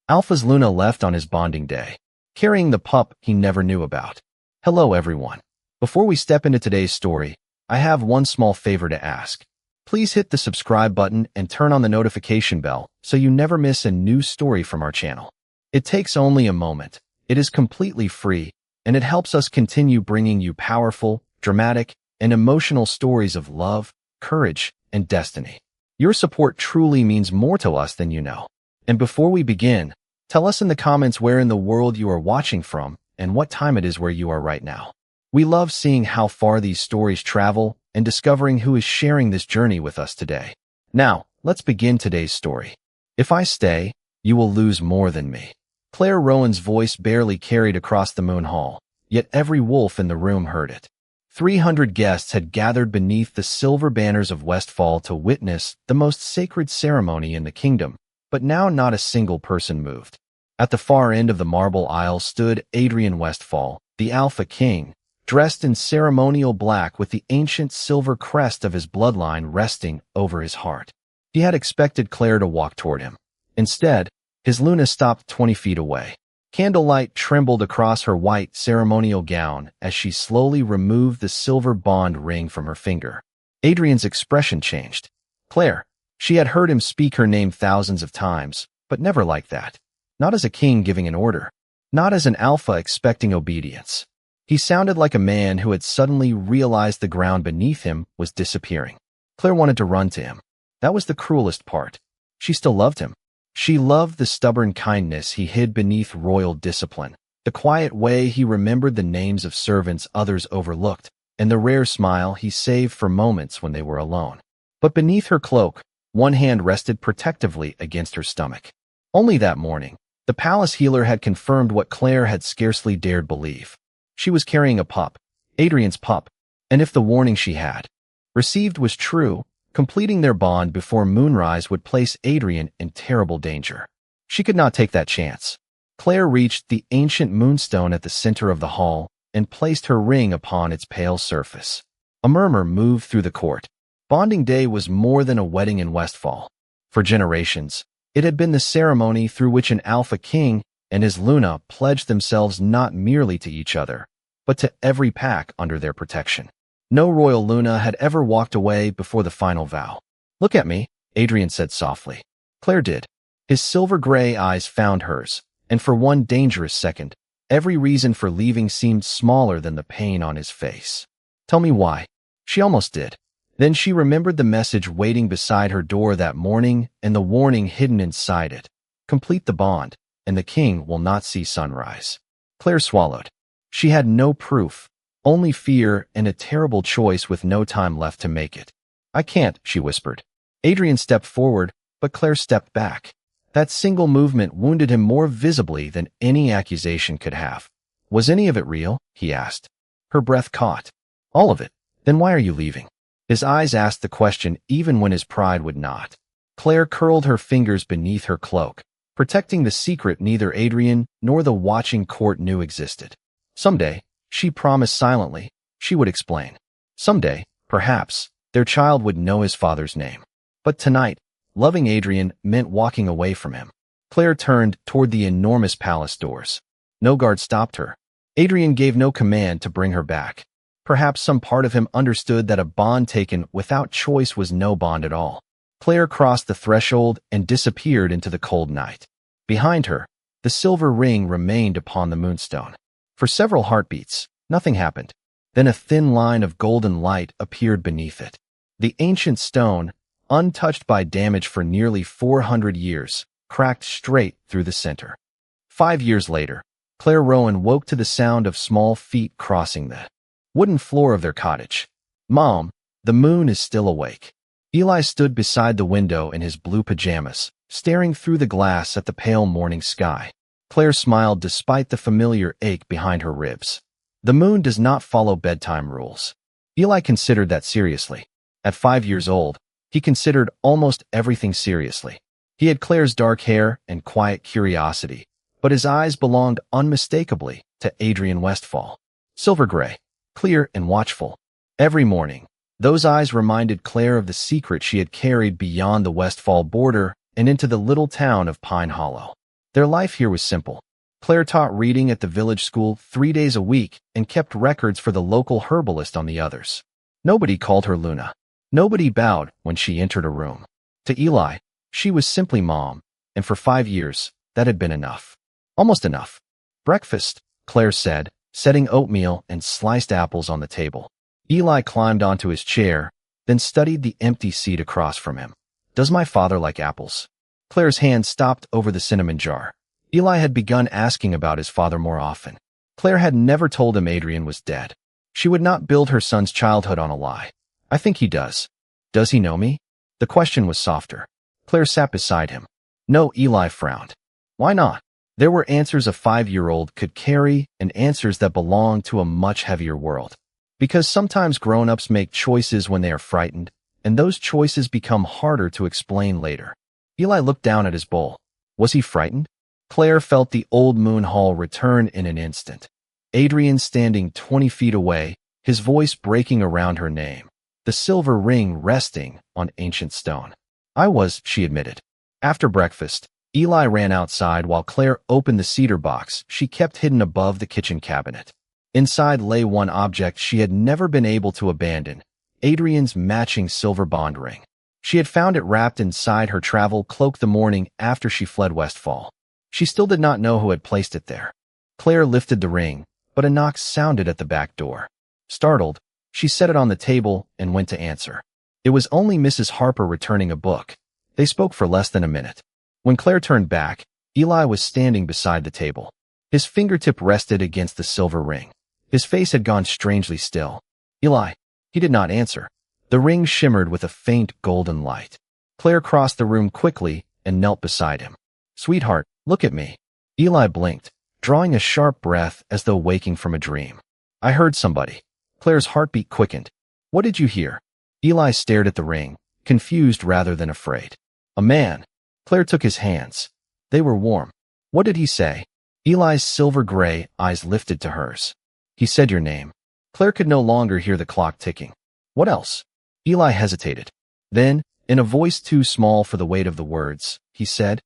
Alpha's Luna left on his bonding day, carrying the pup he never knew about. Hello everyone. Before we step into today's story, I have one small favor to ask. Please hit the subscribe button and turn on the notification bell so you never miss a new story from our channel. It takes only a moment, it is completely free, and it helps us continue bringing you powerful, dramatic, and emotional stories of love, courage, and destiny. Your support truly means more to us than you know. And before we begin, tell us in the comments where in the world you are watching from and what time it is where you are right now. We love seeing how far these stories travel and discovering who is sharing this journey with us today. Now, let's begin today's story. If I stay, you will lose more than me. Claire Rowan's voice barely carried across the moon hall, yet every wolf in the room heard it. 300 guests had gathered beneath the silver banners of Westfall to witness the most sacred ceremony in the kingdom, but now not a single person moved. At the far end of the marble aisle stood Adrian Westfall, the Alpha King, dressed in ceremonial black with the ancient silver crest of his bloodline resting over his heart. He had expected Claire to walk toward him. Instead, his Luna stopped 20 feet away. Candlelight trembled across her white ceremonial gown as she slowly removed the silver bond ring from her finger. Adrian's expression changed. Claire. She had heard him speak her name thousands of times, but never like that. Not as a king giving an order. Not as an alpha expecting obedience. He sounded like a man who had suddenly realized the ground beneath him was disappearing. Claire wanted to run to him. That was the cruelest part. She still loved him. She loved the stubborn kindness he hid beneath royal discipline, the quiet way he remembered the names of servants others overlooked, and the rare smile he saved for moments when they were alone. But beneath her cloak, one hand rested protectively against her stomach. Only that morning, the palace healer had confirmed what Claire had scarcely dared believe. She was carrying a pup, Adrian's pup, and if the warning she had received was true, completing their bond before moonrise would place Adrian in terrible danger. She could not take that chance. Claire reached the ancient moonstone at the center of the hall and placed her ring upon its pale surface. A murmur moved through the court. Bonding day was more than a wedding in Westfall. For generations, it had been the ceremony through which an Alpha King and his Luna pledged themselves not merely to each other, but to every pack under their protection. No royal Luna had ever walked away before the final vow. Look at me, Adrian said softly. Claire did. His silver-gray eyes found hers, and for one dangerous second, every reason for leaving seemed smaller than the pain on his face. Tell me why. She almost did. Then she remembered the message waiting beside her door that morning and the warning hidden inside it. Complete the bond, and the king will not see sunrise. Claire swallowed. She had no proof, only fear and a terrible choice with no time left to make it. I can't, she whispered. Adrian stepped forward, but Claire stepped back. That single movement wounded him more visibly than any accusation could have. Was any of it real? He asked. Her breath caught. All of it. Then why are you leaving? His eyes asked the question even when his pride would not. Claire curled her fingers beneath her cloak, protecting the secret neither Adrian nor the watching court knew existed. Someday, she promised silently, she would explain. Someday, perhaps, their child would know his father's name. But tonight, loving Adrian meant walking away from him. Claire turned toward the enormous palace doors. No guard stopped her. Adrian gave no command to bring her back. Perhaps some part of him understood that a bond taken without choice was no bond at all. Claire crossed the threshold and disappeared into the cold night. Behind her, the silver ring remained upon the moonstone. For several heartbeats, nothing happened. Then a thin line of golden light appeared beneath it. The ancient stone, untouched by damage for nearly 400 years, cracked straight through the center. 5 years later, Claire Rowan woke to the sound of small feet crossing the wooden floor of their cottage. Mom, the moon is still awake. Eli stood beside the window in his blue pajamas, staring through the glass at the pale morning sky. Claire smiled despite the familiar ache behind her ribs. The moon does not follow bedtime rules. Eli considered that seriously. At 5 years old, he considered almost everything seriously. He had Claire's dark hair and quiet curiosity, but his eyes belonged unmistakably to Adrian Westfall. Silver gray, clear and watchful. Every morning, those eyes reminded Claire of the secret she had carried beyond the Westfall border and into the little town of Pine Hollow. Their life here was simple. Claire taught reading at the village school 3 days a week and kept records for the local herbalist on the others. Nobody called her Luna. Nobody bowed when she entered a room. To Eli, she was simply Mom, and for 5 years, that had been enough. Almost enough. Breakfast, Claire said, setting oatmeal and sliced apples on the table. Eli climbed onto his chair, then studied the empty seat across from him. Does my father like apples? Claire's hand stopped over the cinnamon jar. Eli had begun asking about his father more often. Claire had never told him Adrian was dead. She would not build her son's childhood on a lie. I think he does. Does he know me? The question was softer. Claire sat beside him. No, Eli frowned. Why not? There were answers a 5-year-old could carry and answers that belonged to a much heavier world. Because sometimes grown-ups make choices when they are frightened, and those choices become harder to explain later. Eli looked down at his bowl. Was he frightened? Claire felt the old moon hall return in an instant. Adrian standing 20 feet away, his voice breaking around her name, the silver ring resting on ancient stone. She admitted. After breakfast, Eli ran outside while Claire opened the cedar box she kept hidden above the kitchen cabinet. Inside lay one object she had never been able to abandon, Adrian's matching silver bond ring. She had found it wrapped inside her travel cloak the morning after she fled Westfall. She still did not know who had placed it there. Claire lifted the ring, but a knock sounded at the back door. Startled, she set it on the table and went to answer. It was only Mrs. Harper returning a book. They spoke for less than a minute. When Claire turned back, Eli was standing beside the table. His fingertip rested against the silver ring. His face had gone strangely still. Eli. He did not answer. The ring shimmered with a faint golden light. Claire crossed the room quickly and knelt beside him. Sweetheart, look at me. Eli blinked, drawing a sharp breath as though waking from a dream. I heard somebody. Claire's heartbeat quickened. What did you hear? Eli stared at the ring, confused rather than afraid. A man. Claire took his hands. They were warm. What did he say? Eli's silver-gray eyes lifted to hers. He said your name. Claire could no longer hear the clock ticking. What else? Eli hesitated. Then, in a voice too small for the weight of the words, he said,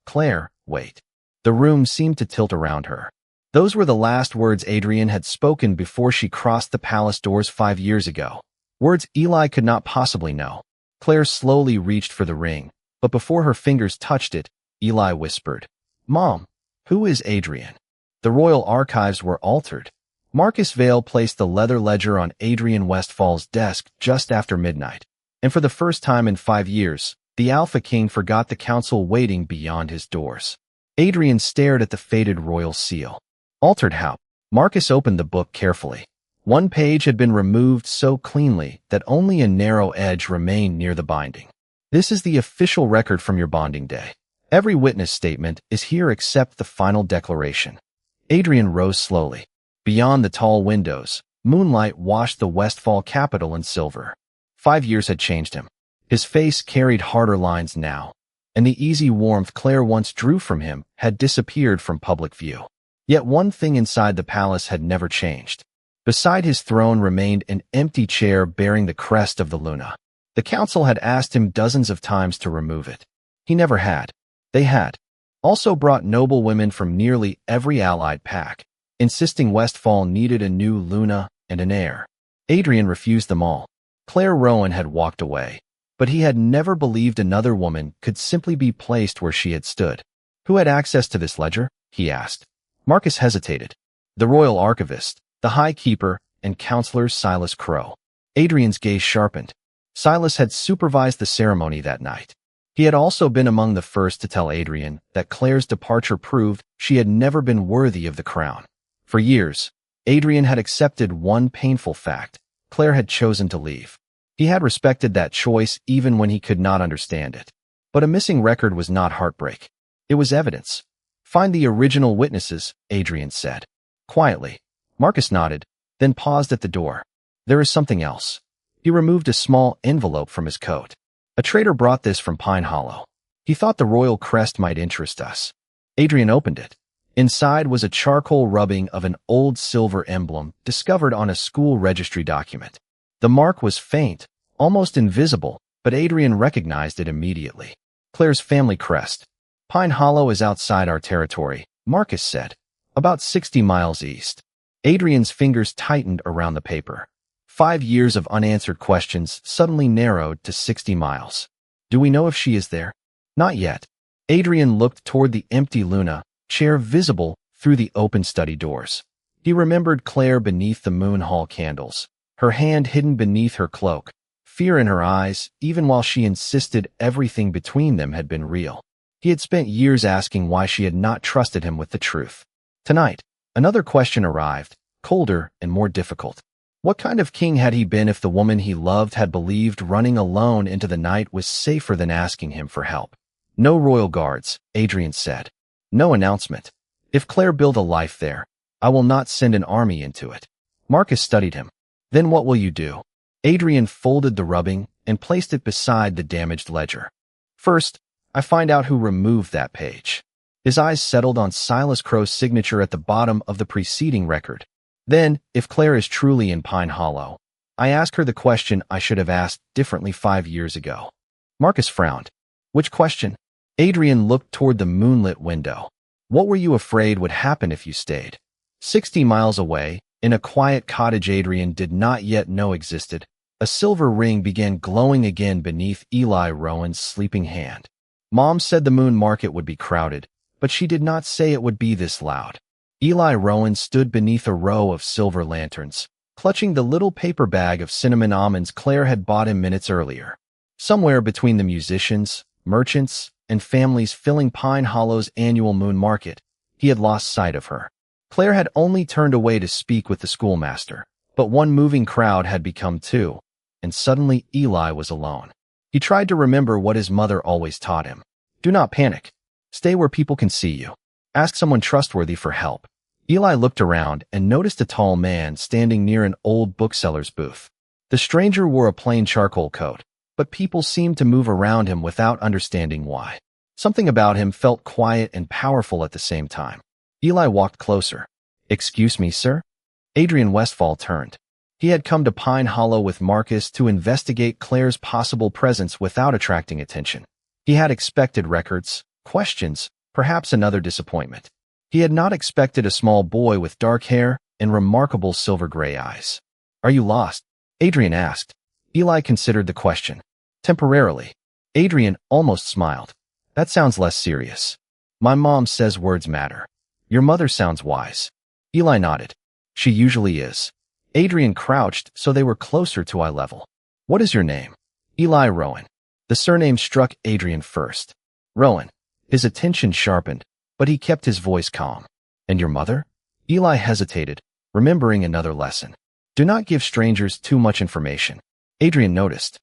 Claire, wait. The room seemed to tilt around her. Those were the last words Adrian had spoken before she crossed the palace doors 5 years ago. Words Eli could not possibly know. Claire slowly reached for the ring, but before her fingers touched it, Eli whispered, Mom, who is Adrian? The royal archives were altered. Marcus Vale placed the leather ledger on Adrian Westfall's desk just after midnight. And for the first time in 5 years, the Alpha King forgot the council waiting beyond his doors. Adrian stared at the faded royal seal. Altered how? Marcus opened the book carefully. One page had been removed so cleanly that only a narrow edge remained near the binding. This is the official record from your bonding day. Every witness statement is here except the final declaration. Adrian rose slowly. Beyond the tall windows, moonlight washed the Westfall capital in silver. 5 years had changed him. His face carried harder lines now, and the easy warmth Claire once drew from him had disappeared from public view. Yet one thing inside the palace had never changed. Beside his throne remained an empty chair bearing the crest of the Luna. The council had asked him dozens of times to remove it. He never had. They had also brought noble women from nearly every allied pack, insisting Westfall needed a new Luna and an heir. Adrian refused them all. Claire Rowan had walked away, but he had never believed another woman could simply be placed where she had stood. Who had access to this ledger? He asked. Marcus hesitated. The royal archivist, the high keeper, and counselor Silas Crow. Adrian's gaze sharpened. Silas had supervised the ceremony that night. He had also been among the first to tell Adrian that Claire's departure proved she had never been worthy of the crown. For years, Adrian had accepted one painful fact. Claire had chosen to leave. He had respected that choice even when he could not understand it. But a missing record was not heartbreak. It was evidence. Find the original witnesses, Adrian said. Quietly. Marcus nodded, then paused at the door. There is something else. He removed a small envelope from his coat. A trader brought this from Pine Hollow. He thought the royal crest might interest us. Adrian opened it. Inside was a charcoal rubbing of an old silver emblem discovered on a school registry document. The mark was faint, almost invisible, but Adrian recognized it immediately. Claire's family crest. Pine Hollow is outside our territory, Marcus said. About 60 miles east. Adrian's fingers tightened around the paper. 5 years of unanswered questions suddenly narrowed to 60 miles. Do we know if she is there? Not yet. Adrian looked toward the empty Luna chair visible through the open study doors. He remembered Claire beneath the moon hall candles, her hand hidden beneath her cloak, fear in her eyes, even while she insisted everything between them had been real. He had spent years asking why she had not trusted him with the truth. Tonight, another question arrived, colder and more difficult. What kind of king had he been if the woman he loved had believed running alone into the night was safer than asking him for help? No royal guards, Adrian said. No announcement. If Claire built a life there, I will not send an army into it. Marcus studied him. Then what will you do? Adrian folded the rubbing and placed it beside the damaged ledger. First, I find out who removed that page. His eyes settled on Silas Crow's signature at the bottom of the preceding record. Then, if Claire is truly in Pine Hollow, I ask her the question I should have asked differently 5 years ago. Marcus frowned. Which question? Adrian looked toward the moonlit window. What were you afraid would happen if you stayed? 60 miles away, in a quiet cottage Adrian did not yet know existed, a silver ring began glowing again beneath Eli Rowan's sleeping hand. Mom said the moon market would be crowded, but she did not say it would be this loud. Eli Rowan stood beneath a row of silver lanterns, clutching the little paper bag of cinnamon almonds Claire had bought him minutes earlier. Somewhere between the musicians, merchants, and families filling Pine Hollow's annual moon market, he had lost sight of her. Claire had only turned away to speak with the schoolmaster, but one moving crowd had become two, and suddenly Eli was alone. He tried to remember what his mother always taught him. Do not panic. Stay where people can see you. Ask someone trustworthy for help. Eli looked around and noticed a tall man standing near an old bookseller's booth. The stranger wore a plain charcoal coat, but people seemed to move around him without understanding why. Something about him felt quiet and powerful at the same time. Eli walked closer. Excuse me, sir? Adrian Westfall turned. He had come to Pine Hollow with Marcus to investigate Claire's possible presence without attracting attention. He had expected records, questions, perhaps another disappointment. He had not expected a small boy with dark hair and remarkable silver-gray eyes. Are you lost? Adrian asked. Eli considered the question. Temporarily. Adrian almost smiled. That sounds less serious. My mom says words matter. Your mother sounds wise. Eli nodded. She usually is. Adrian crouched so they were closer to eye level. What is your name? Eli Rowan. The surname struck Adrian first. Rowan. His attention sharpened, but he kept his voice calm. And your mother? Eli hesitated, remembering another lesson. Do not give strangers too much information. Adrian noticed.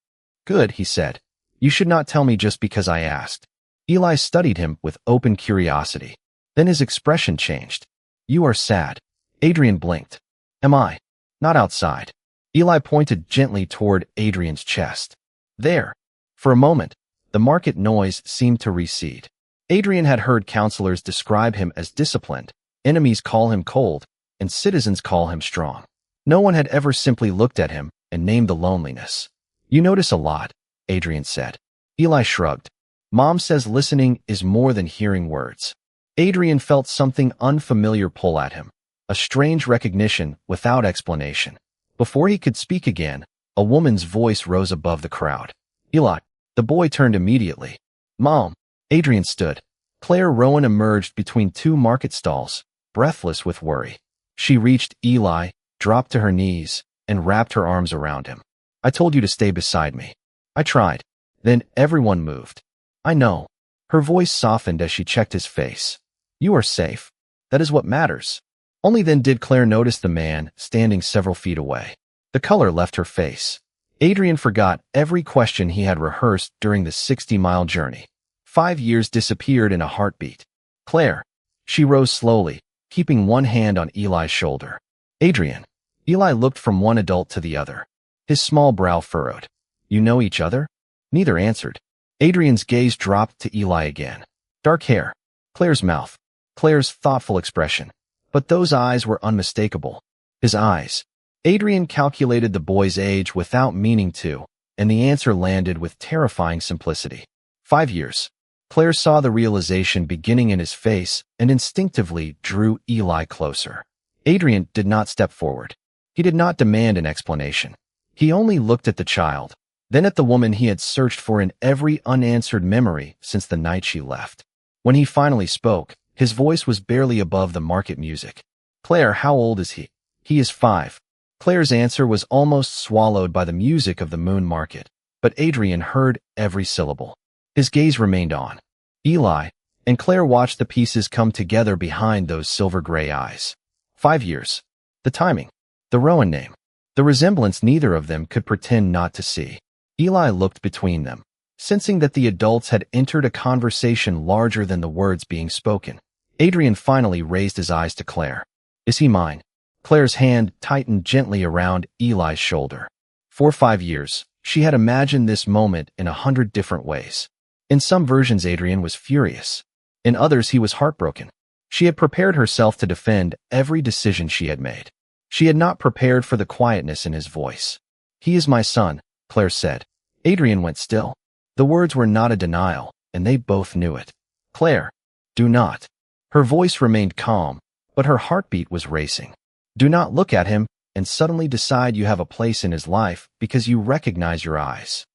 Good, he said. You should not tell me just because I asked. Eli studied him with open curiosity. Then his expression changed. You are sad. Adrian blinked. Am I? Not outside. Eli pointed gently toward Adrian's chest. There. For a moment, the market noise seemed to recede. Adrian had heard counselors describe him as disciplined, enemies call him cold, and citizens call him strong. No one had ever simply looked at him and named the loneliness. You notice a lot, Adrian said. Eli shrugged. Mom says listening is more than hearing words. Adrian felt something unfamiliar pull at him, a strange recognition without explanation. Before he could speak again, a woman's voice rose above the crowd. Eli. The boy turned immediately. Mom. Adrian stood. Claire Rowan emerged between two market stalls, breathless with worry. She reached Eli, dropped to her knees, and wrapped her arms around him. I told you to stay beside me. I tried. Then everyone moved. I know. Her voice softened as she checked his face. You are safe. That is what matters. Only then did Claire notice the man standing several feet away. The color left her face. Adrian forgot every question he had rehearsed during the 60-mile journey. 5 years disappeared in a heartbeat. Claire. She rose slowly, keeping one hand on Eli's shoulder. Adrian. Eli looked from one adult to the other. His small brow furrowed. You know each other? Neither answered. Adrian's gaze dropped to Eli again. Dark hair. Claire's mouth. Claire's thoughtful expression. But those eyes were unmistakable. His eyes. Adrian calculated the boy's age without meaning to, and the answer landed with terrifying simplicity. 5 years. Claire saw the realization beginning in his face and instinctively drew Eli closer. Adrian did not step forward. He did not demand an explanation. He only looked at the child, then at the woman he had searched for in every unanswered memory since the night she left. When he finally spoke, his voice was barely above the market music. "Claire, how old is he?" "He is 5. Claire's answer was almost swallowed by the music of the moon market, but Adrian heard every syllable. His gaze remained on Eli, and Claire watched the pieces come together behind those silver-gray eyes. 5 years. The timing. The Rowan name. The resemblance neither of them could pretend not to see. Eli looked between them, sensing that the adults had entered a conversation larger than the words being spoken. Adrian finally raised his eyes to Claire. "Is he mine?" Claire's hand tightened gently around Eli's shoulder. For 5 years, she had imagined this moment in 100 different ways. In some versions, Adrian was furious. In others, he was heartbroken. She had prepared herself to defend every decision she had made. She had not prepared for the quietness in his voice. "He is my son," Claire said. Adrian went still. The words were not a denial, and they both knew it. "Claire, do not." Her voice remained calm, but her heartbeat was racing. "Do not look at him and suddenly decide you have a place in his life because you recognize your eyes."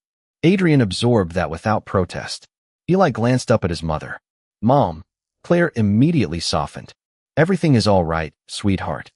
Adrian absorbed that without protest. Eli glanced up at his mother. "Mom." Claire immediately softened. "Everything is all right, sweetheart."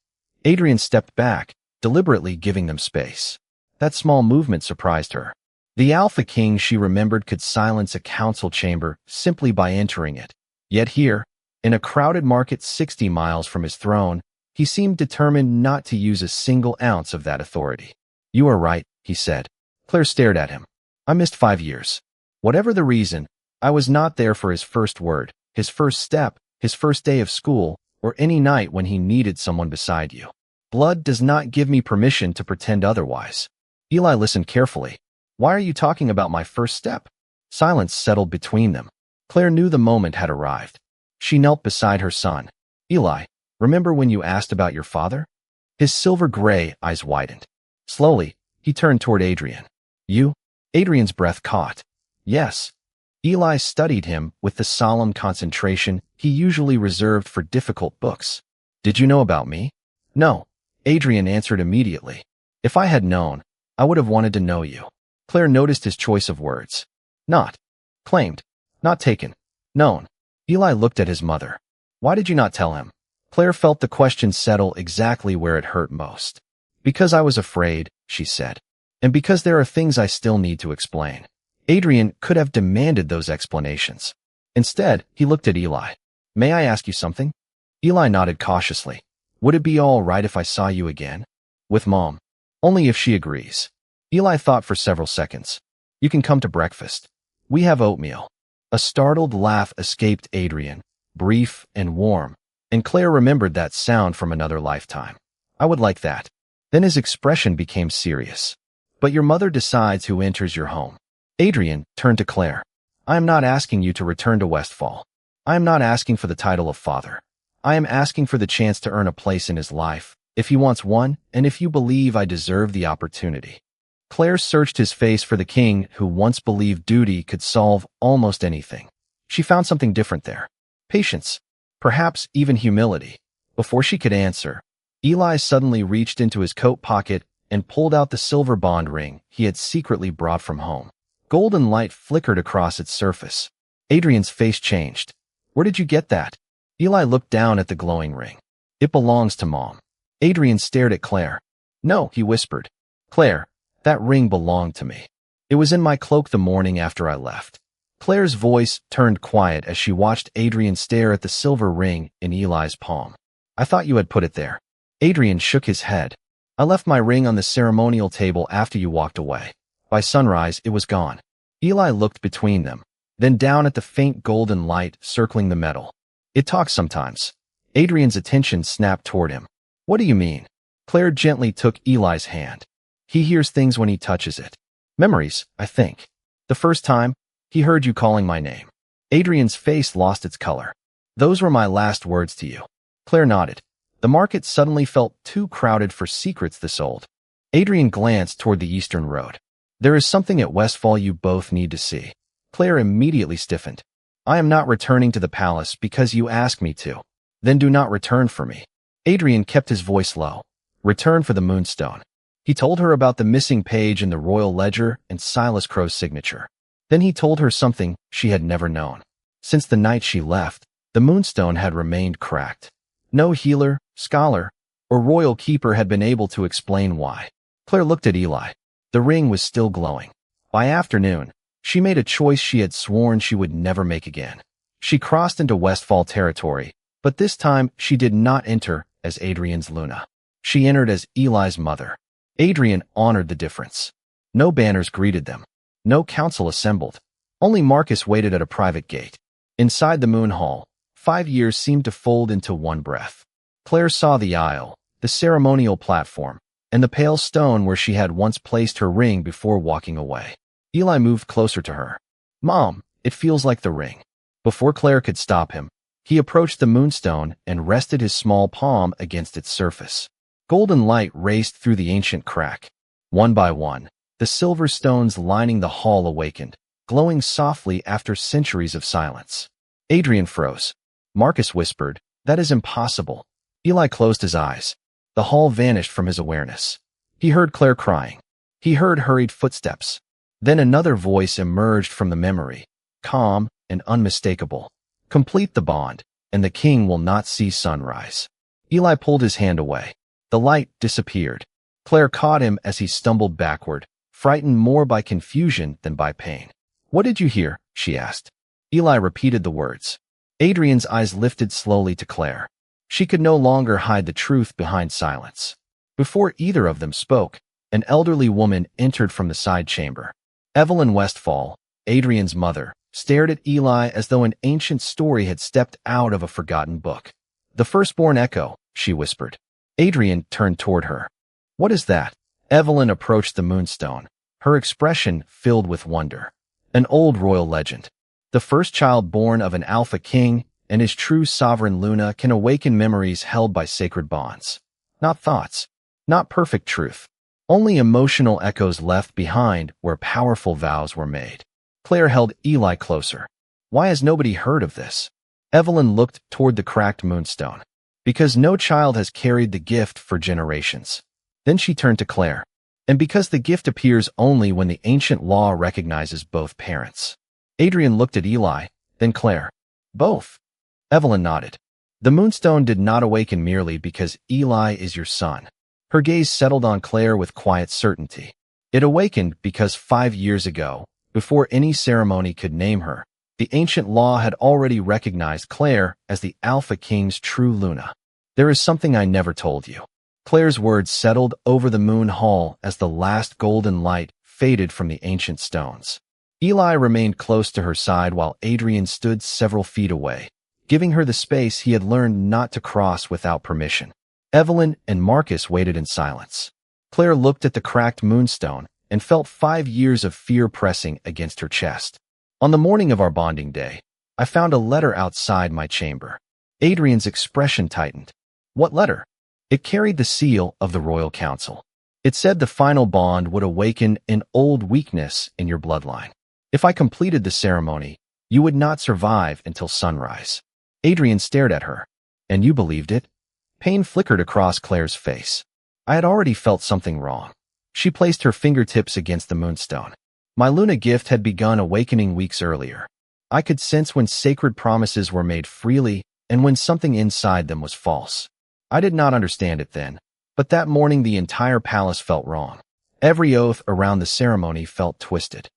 Adrian stepped back, deliberately giving them space. That small movement surprised her. The Alpha King she remembered could silence a council chamber simply by entering it. Yet here, in a crowded market 60 miles from his throne, he seemed determined not to use a single ounce of that authority. "You are right," he said. Claire stared at him. "I missed 5 years. Whatever the reason, I was not there for his first word, his first step, his first day of school, or any night when he needed someone beside you. Blood does not give me permission to pretend otherwise." Eli listened carefully. "Why are you talking about my first step?" Silence settled between them. Claire knew the moment had arrived. She knelt beside her son. "Eli, remember when you asked about your father?" His silver-gray eyes widened. Slowly, he turned toward Adrian. "You?" Adrian's breath caught. "Yes." Eli studied him with the solemn concentration he usually reserved for difficult books. "Did you know about me?" "No," Adrian answered immediately. "If I had known, I would have wanted to know you." Claire noticed his choice of words. "Not claimed, not taken, known." Eli looked at his mother. "Why did you not tell him?" Claire felt the question settle exactly where it hurt most. "Because I was afraid," she said. "And because there are things I still need to explain." Adrian could have demanded those explanations. Instead, he looked at Eli. "May I ask you something?" Eli nodded cautiously. "Would it be all right if I saw you again?" "With Mom. Only if she agrees." Eli thought for several seconds. "You can come to breakfast. We have oatmeal." A startled laugh escaped Adrian, brief and warm, and Claire remembered that sound from another lifetime. "I would like that." Then his expression became serious. "But your mother decides who enters your home." Adrian turned to Claire. "I am not asking you to return to Westfall. I am not asking for the title of father. I am asking for the chance to earn a place in his life, if he wants one, and if you believe I deserve the opportunity." Claire searched his face for the king who once believed duty could solve almost anything. She found something different there. Patience, perhaps even humility. Before she could answer, Eli suddenly reached into his coat pocket and pulled out the silver bond ring he had secretly brought from home. Golden light flickered across its surface. Adrian's face changed. "Where did you get that?" Eli looked down at the glowing ring. "It belongs to Mom." Adrian stared at Claire. "No," he whispered. "Claire, that ring belonged to me. It was in my cloak the morning after I left." Claire's voice turned quiet as she watched Adrian stare at the silver ring in Eli's palm. "I thought you had put it there." Adrian shook his head. "I left my ring on the ceremonial table after you walked away. By sunrise, it was gone." Eli looked between them, then down at the faint golden light circling the metal. "It talks sometimes." Adrian's attention snapped toward him. "What do you mean?" Claire gently took Eli's hand. "He hears things when he touches it. Memories, I think. The first time, he heard you calling my name." Adrian's face lost its color. "Those were my last words to you." Claire nodded. The market suddenly felt too crowded for secrets this old. Adrian glanced toward the eastern road. "There is something at Westfall you both need to see." Claire immediately stiffened. I am not returning to the palace because you ask me to. Then do not return for me. Adrian kept his voice low. Return for the moonstone. He told her about the missing page in the royal ledger and Silas Crow's signature. Then he told her something she had never known. Since the night she left, the moonstone had remained cracked. No healer, scholar, or royal keeper had been able to explain why. Claire looked at Eli. The ring was still glowing. By afternoon, she made a choice she had sworn she would never make again. She crossed into Westfall territory, but this time she did not enter as Adrian's Luna. She entered as Eli's mother. Adrian honored the difference. No banners greeted them. No council assembled. Only Marcus waited at a private gate. Inside the moon hall, 5 years seemed to fold into one breath. Claire saw the aisle, the ceremonial platform, and the pale stone where she had once placed her ring before walking away. Eli moved closer to her. Mom, it feels like the ring. Before Claire could stop him, he approached the moonstone and rested his small palm against its surface. Golden light raced through the ancient crack. One by one, the silver stones lining the hall awakened, glowing softly after centuries of silence. Adrian froze. Marcus whispered, "That is impossible." Eli closed his eyes. The hall vanished from his awareness. He heard Claire crying. He heard hurried footsteps. Then another voice emerged from the memory, calm and unmistakable. Complete the bond, and the king will not see sunrise. Eli pulled his hand away. The light disappeared. Claire caught him as he stumbled backward, frightened more by confusion than by pain. "What did you hear?" she asked. Eli repeated the words. Adrian's eyes lifted slowly to Claire. She could no longer hide the truth behind silence. Before either of them spoke, an elderly woman entered from the side chamber. Evelyn Westfall, Adrian's mother, stared at Eli as though an ancient story had stepped out of a forgotten book. "The firstborn echo," she whispered. Adrian turned toward her. "What is that?" Evelyn approached the moonstone, her expression filled with wonder. "An old royal legend. The first child born of an alpha king and his true sovereign Luna can awaken memories held by sacred bonds. Not thoughts, not perfect truth, only emotional echoes left behind where powerful vows were made." Claire held Eli closer. "Why has nobody heard of this?" Evelyn looked toward the cracked moonstone. "Because no child has carried the gift for generations." Then she turned to Claire. "And because the gift appears only when the ancient law recognizes both parents." Adrian looked at Eli, then Claire. "Both?" Evelyn nodded. "The moonstone did not awaken merely because Eli is your son." Her gaze settled on Claire with quiet certainty. "It awakened because 5 years ago, before any ceremony could name her, the ancient law had already recognized Claire as the Alpha King's true Luna. There is something I never told you." Claire's words settled over the moon hall as the last golden light faded from the ancient stones. Eli remained close to her side while Adrian stood several feet away, giving her the space he had learned not to cross without permission. Evelyn and Marcus waited in silence. Claire looked at the cracked moonstone and felt 5 years of fear pressing against her chest. "On the morning of our bonding day, I found a letter outside my chamber." Adrian's expression tightened. "What letter?" "It carried the seal of the royal council. It said the final bond would awaken an old weakness in your bloodline. If I completed the ceremony, you would not survive until sunrise." Adrian stared at her. "And you believed it?" Pain flickered across Claire's face. I had already felt something wrong. She placed her fingertips against the moonstone. My Luna gift had begun awakening weeks earlier. I could sense when sacred promises were made freely and when something inside them was false. I did not understand it then, but that morning the entire palace felt wrong. Every oath around the ceremony felt twisted.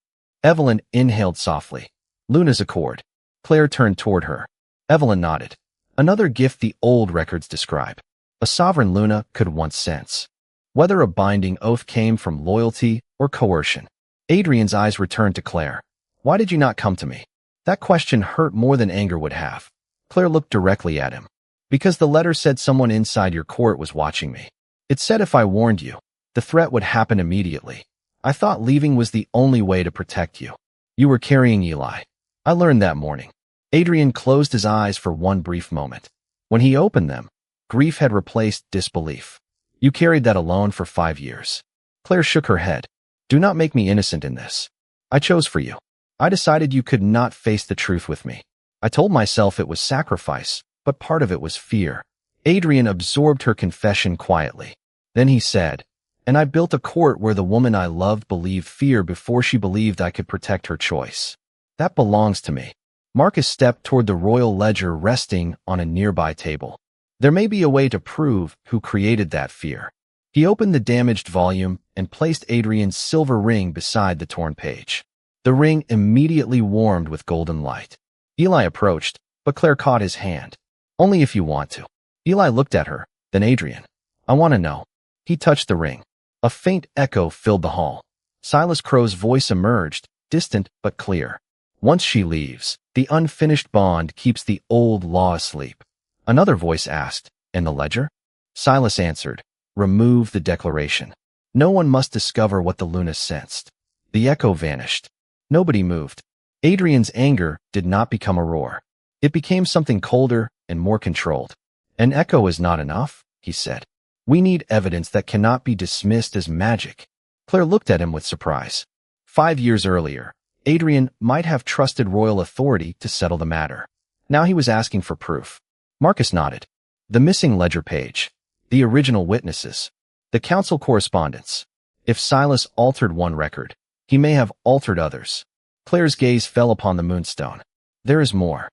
Evelyn inhaled softly. "Luna's accord." Claire turned toward her. Evelyn nodded. "Another gift the old records describe. A sovereign Luna could once sense whether a binding oath came from loyalty or coercion." Adrian's eyes returned to Claire. "Why did you not come to me?" That question hurt more than anger would have. Claire looked directly at him. "Because the letter said someone inside your court was watching me. It said if I warned you, the threat would happen immediately. I thought leaving was the only way to protect you. You were carrying Eli. I learned that morning." Adrian closed his eyes for one brief moment. When he opened them, grief had replaced disbelief. "You carried that alone for 5 years." Claire shook her head. "Do not make me innocent in this. I chose for you. I decided you could not face the truth with me. I told myself it was sacrifice, but part of it was fear. Adrian absorbed her confession quietly. Then he said, and I built a court where the woman I loved believed fear before she believed I could protect her choice. That belongs to me. Marcus stepped toward the royal ledger resting on a nearby table. There may be a way to prove who created that fear. He opened the damaged volume and placed Adrian's silver ring beside the torn page. The ring immediately warmed with golden light. Eli approached, but Claire caught his hand. Only if you want to. Eli looked at her, then Adrian. I want to know. He touched the ring. A faint echo filled the hall. Silas Crow's voice emerged, distant but clear. Once she leaves, the unfinished bond keeps the old law asleep. Another voice asked, in the ledger? Silas answered, remove the declaration. No one must discover what the Luna sensed. The echo vanished. Nobody moved. Adrian's anger did not become a roar. It became something colder and more controlled. An echo is not enough, he said. We need evidence that cannot be dismissed as magic. Claire looked at him with surprise. 5 years earlier, Adrian might have trusted royal authority to settle the matter. Now he was asking for proof. Marcus nodded. The missing ledger page. The original witnesses. The council correspondence. If Silas altered one record, he may have altered others. Claire's gaze fell upon the moonstone. There is more.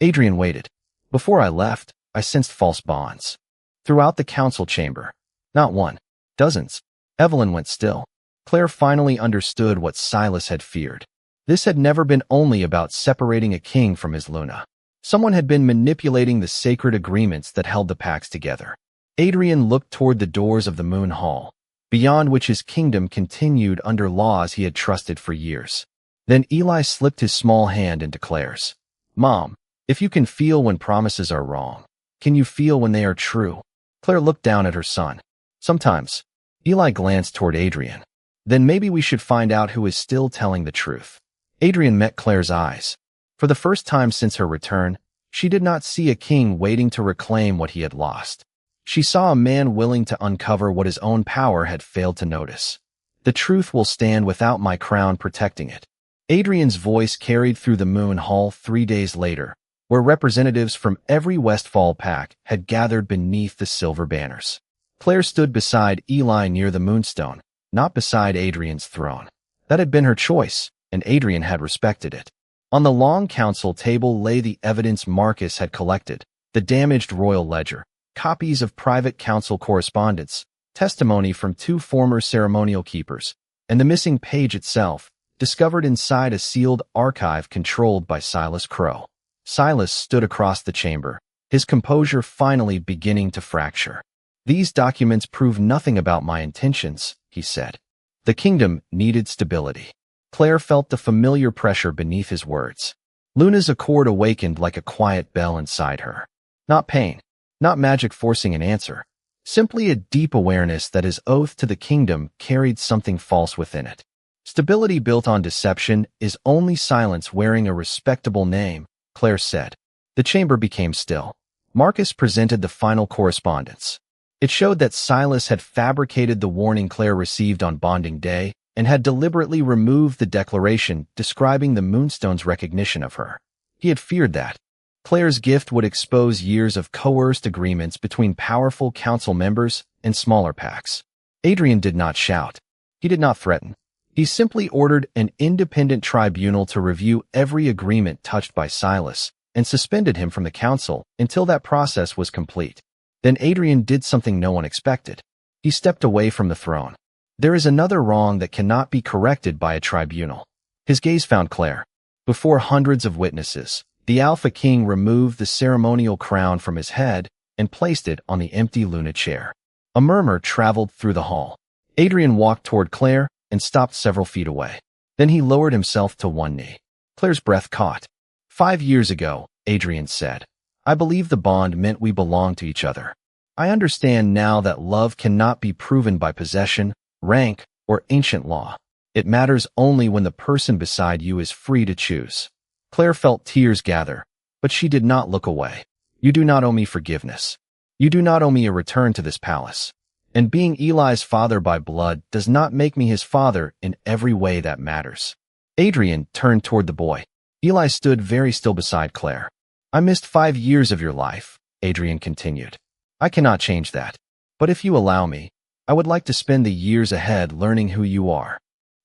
Adrian waited. Before I left, I sensed false bonds. Throughout the council chamber. Not one. Dozens. Evelyn went still. Claire finally understood what Silas had feared. This had never been only about separating a king from his Luna. Someone had been manipulating the sacred agreements that held the pacts together. Adrian looked toward the doors of the Moon Hall, beyond which his kingdom continued under laws he had trusted for years. Then Eli slipped his small hand into Claire's. Mom, if you can feel when promises are wrong, can you feel when they are true? Claire looked down at her son. Sometimes. Eli glanced toward Adrian. Then maybe we should find out who is still telling the truth. Adrian met Claire's eyes. For the first time since her return, she did not see a king waiting to reclaim what he had lost. She saw a man willing to uncover what his own power had failed to notice. The truth will stand without my crown protecting it. Adrian's voice carried through the Moon Hall 3 days later, where representatives from every Westfall pack had gathered beneath the silver banners. Claire stood beside Eli near the moonstone, not beside Adrian's throne. That had been her choice, and Adrian had respected it. On the long council table lay the evidence Marcus had collected, the damaged royal ledger, copies of private council correspondence, testimony from 2 former ceremonial keepers, and the missing page itself, discovered inside a sealed archive controlled by Silas Crow. Silas stood across the chamber, his composure finally beginning to fracture. These documents prove nothing about my intentions, he said. The kingdom needed stability. Claire felt the familiar pressure beneath his words. Luna's accord awakened like a quiet bell inside her. Not pain, not magic forcing an answer, simply a deep awareness that his oath to the kingdom carried something false within it. Stability built on deception is only silence wearing a respectable name, Claire said. The chamber became still. Marcus presented the final correspondence. It showed that Silas had fabricated the warning Claire received on bonding day and had deliberately removed the declaration describing the Moonstone's recognition of her. He had feared that Claire's gift would expose years of coerced agreements between powerful council members and smaller packs. Adrian did not shout. He did not threaten. He simply ordered an independent tribunal to review every agreement touched by Silas and suspended him from the council until that process was complete. Then Adrian did something no one expected. He stepped away from the throne. There is another wrong that cannot be corrected by a tribunal. His gaze found Claire. Before hundreds of witnesses, the Alpha King removed the ceremonial crown from his head and placed it on the empty Luna chair. A murmur traveled through the hall. Adrian walked toward Claire and stopped several feet away. Then he lowered himself to one knee. Claire's breath caught. 5 years ago, Adrian said, I believe the bond meant we belonged to each other. I understand now that love cannot be proven by possession, rank, or ancient law. It matters only when the person beside you is free to choose. Claire felt tears gather, but she did not look away. You do not owe me forgiveness. You do not owe me a return to this palace. And being Eli's father by blood does not make me his father in every way that matters. Adrian turned toward the boy. Eli stood very still beside Claire. I missed 5 years of your life, Adrian continued. I cannot change that. But if you allow me, I would like to spend the years ahead learning who you are.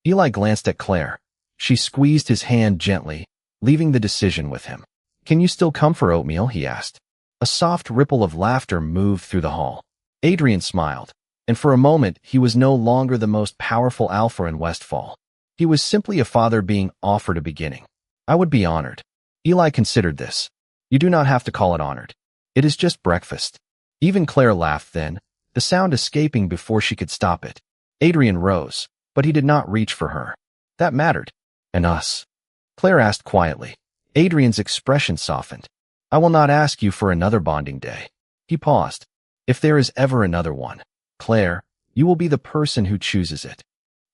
Eli glanced at Claire. She squeezed his hand gently, leaving the decision with him. Can you still come for oatmeal? He asked. A soft ripple of laughter moved through the hall. Adrian smiled, and for a moment he was no longer the most powerful alpha in Westfall. He was simply a father being offered a beginning. I would be honored. Eli considered this. You do not have to call it honored. It is just breakfast. Even Claire laughed then, the sound escaping before she could stop it. Adrian rose, but he did not reach for her. That mattered. And us? Claire asked quietly. Adrian's expression softened. I will not ask you for another bonding day. He paused. If there is ever another one, Claire, you will be the person who chooses it.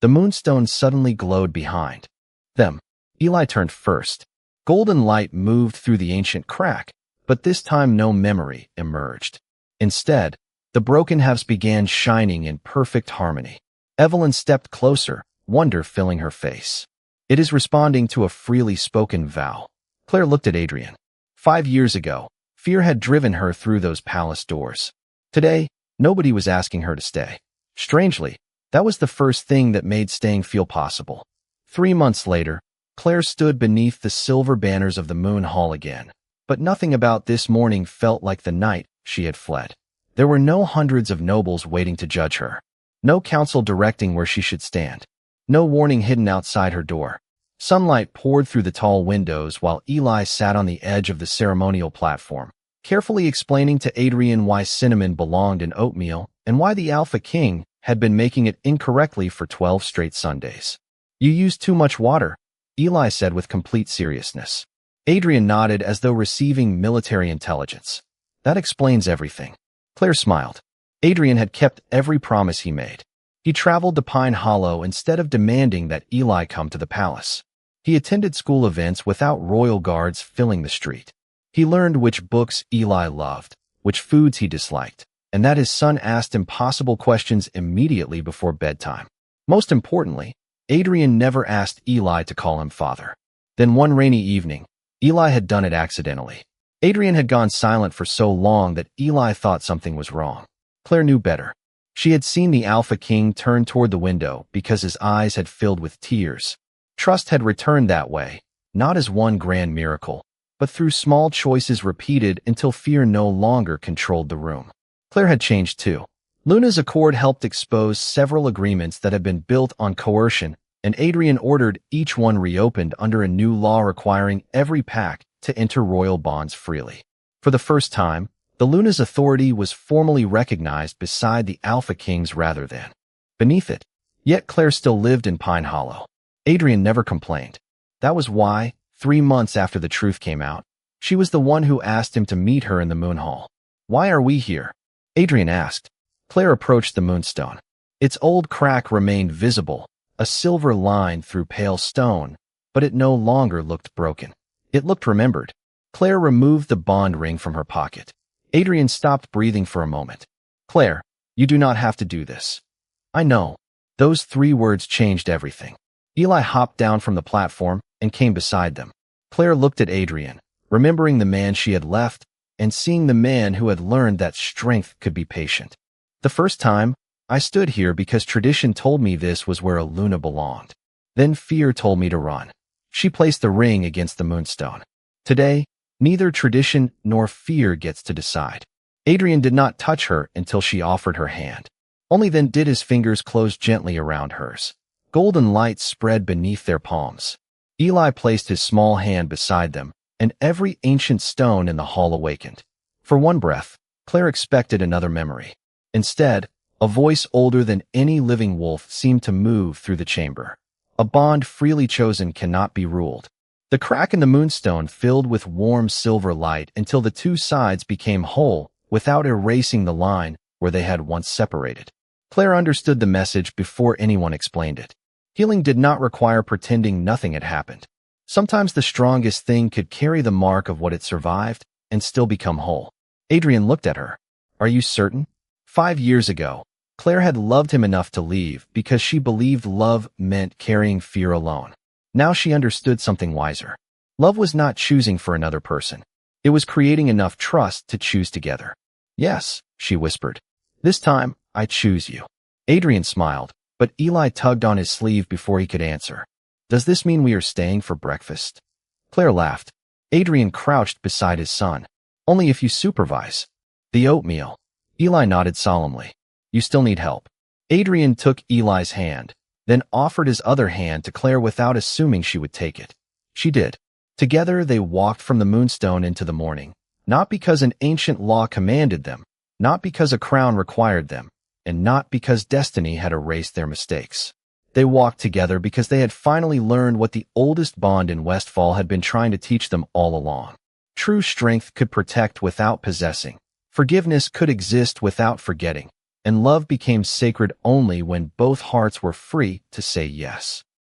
The moonstone suddenly glowed behind them. Eli turned first. Golden light moved through the ancient crack, but this time no memory emerged. Instead, the broken halves began shining in perfect harmony. Evelyn stepped closer, wonder filling her face. It is responding to a freely spoken vow. Claire looked at Adrian. 5 years ago, fear had driven her through those palace doors. Today, nobody was asking her to stay. Strangely, that was the first thing that made staying feel possible. 3 months later, Claire stood beneath the silver banners of the Moon Hall again. But nothing about this morning felt like the night she had fled. There were no hundreds of nobles waiting to judge her. No council directing where she should stand. No warning hidden outside her door. Sunlight poured through the tall windows while Eli sat on the edge of the ceremonial platform, carefully explaining to Adrian why cinnamon belonged in oatmeal and why the Alpha King had been making it incorrectly for 12 straight Sundays. You used too much water, Eli said with complete seriousness. Adrian nodded as though receiving military intelligence. That explains everything. Claire smiled. Adrian had kept every promise he made. He traveled to Pine Hollow instead of demanding that Eli come to the palace. He attended school events without royal guards filling the street. He learned which books Eli loved, which foods he disliked, and that his son asked impossible questions immediately before bedtime. Most importantly, Adrian never asked Eli to call him father. Then one rainy evening, Eli had done it accidentally. Adrian had gone silent for so long that Eli thought something was wrong. Claire knew better. She had seen the Alpha King turn toward the window because his eyes had filled with tears. Trust had returned that way, not as one grand miracle, but through small choices repeated until fear no longer controlled the room. Claire had changed too. Luna's accord helped expose several agreements that had been built on coercion, and Adrian ordered each one reopened under a new law requiring every pack to enter royal bonds freely. For the first time, the Luna's authority was formally recognized beside the Alpha King's rather than beneath it. Yet Claire still lived in Pine Hollow. Adrian never complained. That was why, 3 months after the truth came out, she was the one who asked him to meet her in the Moon Hall. Why are we here? Adrian asked. Claire approached the moonstone. Its old crack remained visible, a silver line through pale stone, but it no longer looked broken. It looked remembered. Claire removed the bond ring from her pocket. Adrian stopped breathing for a moment. Claire, you do not have to do this. I know. Those 3 words changed everything. Eli hopped down from the platform and came beside them. Claire looked at Adrian, remembering the man she had left and seeing the man who had learned that strength could be patient. The first time, I stood here because tradition told me this was where a Luna belonged. Then fear told me to run. She placed the ring against the moonstone. Today, neither tradition nor fear gets to decide. Adrian did not touch her until she offered her hand. Only then did his fingers close gently around hers. Golden light spread beneath their palms. Eli placed his small hand beside them, and every ancient stone in the hall awakened. For one breath, Claire expected another memory. Instead, a voice older than any living wolf seemed to move through the chamber. A bond freely chosen cannot be ruled. The crack in the moonstone filled with warm silver light until the 2 sides became whole without erasing the line where they had once separated. Claire understood the message before anyone explained it. Healing did not require pretending nothing had happened. Sometimes the strongest thing could carry the mark of what it survived and still become whole. Adrian looked at her. Are you certain? 5 years ago, Claire had loved him enough to leave because she believed love meant carrying fear alone. Now she understood something wiser. Love was not choosing for another person. It was creating enough trust to choose together. Yes, she whispered. This time, I choose you. Adrian smiled, but Eli tugged on his sleeve before he could answer. Does this mean we are staying for breakfast? Claire laughed. Adrian crouched beside his son. Only if you supervise. The oatmeal. Eli nodded solemnly. You still need help. Adrian took Eli's hand, then offered his other hand to Claire without assuming she would take it. She did. Together they walked from the moonstone into the morning, not because an ancient law commanded them, not because a crown required them, and not because destiny had erased their mistakes. They walked together because they had finally learned what the oldest bond in Westfall had been trying to teach them all along. True strength could protect without possessing. Forgiveness could exist without forgetting. And love became sacred only when both hearts were free to say yes.